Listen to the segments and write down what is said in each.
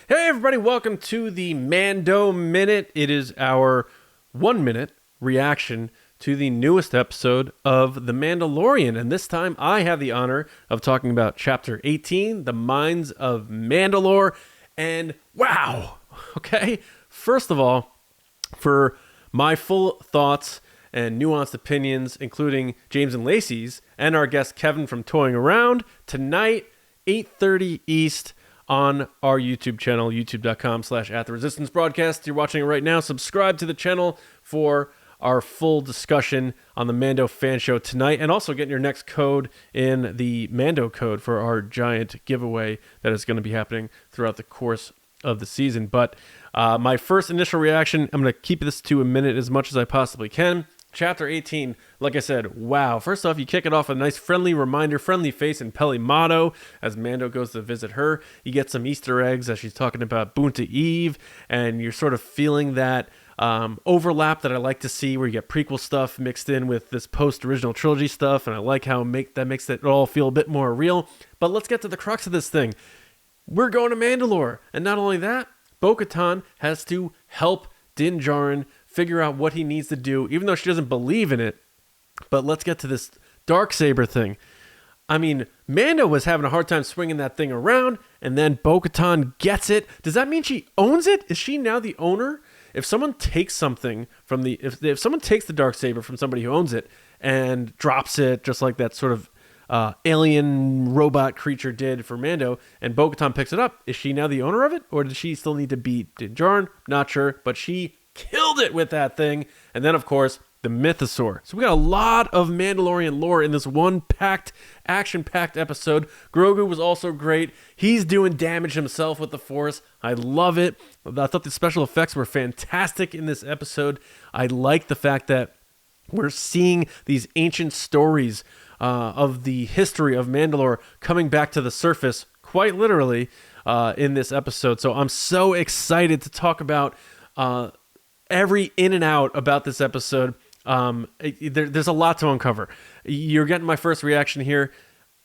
Hey everybody, welcome to the Mando Minute. It is our 1 minute reaction to the newest episode of The Mandalorian. And this time I have the honor of talking about Chapter 18, The Mines of Mandalore. And wow, okay. First of all, for my full thoughts and nuanced opinions, including James and Lacey's and our guest Kevin from Toying Around, tonight, 8:30 East, on our YouTube channel, youtube.com/@theresistance broadcast. You're watching it right now. Subscribe to the channel for our full discussion on the Mando fan show tonight, and also get your next code in the Mando code for our giant giveaway that is going to be happening throughout the course of the season. But my first initial reaction, I'm going to keep this to a minute as much as I possibly can. Chapter 18, like I said, wow. First off, you kick it off with a nice friendly reminder, friendly face in Peli Motto as Mando goes to visit her. You get some Easter eggs as she's talking about Boonta Eve, and you're sort of feeling that overlap that I like to see, where you get prequel stuff mixed in with this post-original trilogy stuff, and I like how that makes it all feel a bit more real. But let's get to the crux of this thing. We're going to Mandalore, and not only that, Bo-Katan has to help Din Djarin figure out what he needs to do, even though she doesn't believe in it. But let's get to this Darksaber thing. I mean, Mando was having a hard time swinging that thing around, and then Bo-Katan gets it. Does that mean she owns it? Is she now the owner? If someone takes something from if someone takes the Darksaber from somebody who owns it and drops it, just like that sort of alien robot creature did for Mando, and Bo-Katan picks it up, is she now the owner of it? Or does she still need to beat Din Djarin? Not sure, but she killed it with that thing. And then, of course, the Mythosaur. So we got a lot of Mandalorian lore in this one action-packed episode. Grogu was also great. He's doing damage himself with the Force. I love it. I thought the special effects were fantastic in this episode. I like the fact that we're seeing these ancient stories of the history of Mandalore coming back to the surface, quite literally, in this episode. So I'm so excited to talk about every in and out about this episode. There's a lot to uncover. You're getting my first reaction here.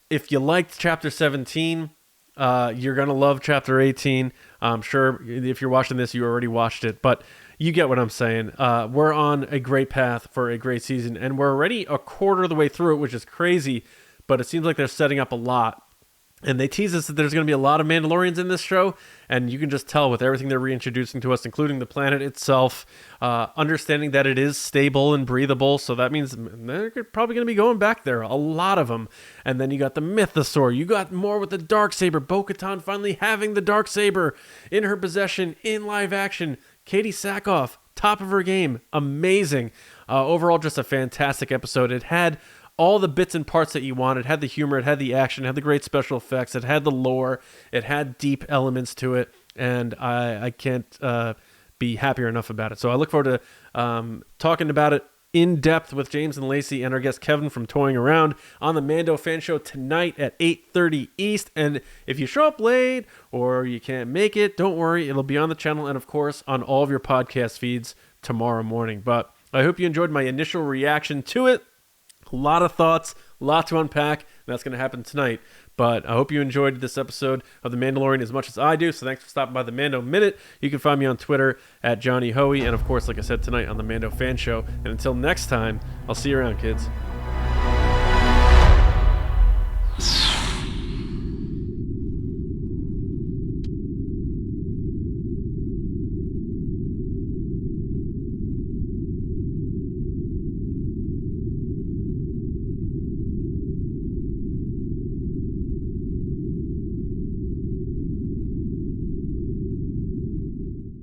If you liked Chapter 17, you're going to love Chapter 18. I'm sure if you're watching this, you already watched it, but you get what I'm saying. We're on a great path for a great season, and we're already a quarter of the way through it, which is crazy, but it seems like they're setting up a lot. And they tease us that there's going to be a lot of Mandalorians in this show, and you can just tell with everything they're reintroducing to us, including the planet itself, understanding that it is stable and breathable, so that means they're probably going to be going back there, a lot of them. And then you got the Mythosaur, you got more with the Darksaber, Bo-Katan finally having the Darksaber in her possession in live action, Katie Sackhoff, top of her game, amazing. Overall, just a fantastic episode. It had all the bits and parts that you wanted. It had the humor, it had the action, it had the great special effects, it had the lore, it had deep elements to it, and I can't be happier enough about it. So I look forward to talking about it in depth with James and Lacey and our guest Kevin from Toying Around on the Mando Fan Show tonight at 8:30 East. And if you show up late or you can't make it, don't worry, it'll be on the channel and of course on all of your podcast feeds tomorrow morning. But I hope you enjoyed my initial reaction to it. A lot of thoughts, a lot to unpack, and that's going to happen tonight. But I hope you enjoyed this episode of The Mandalorian as much as I do. So thanks for stopping by the Mando Minute. You can find me on Twitter at Johnny Hoey. And of course, like I said tonight on the Mando Fan Show. And until next time, I'll see you around, kids.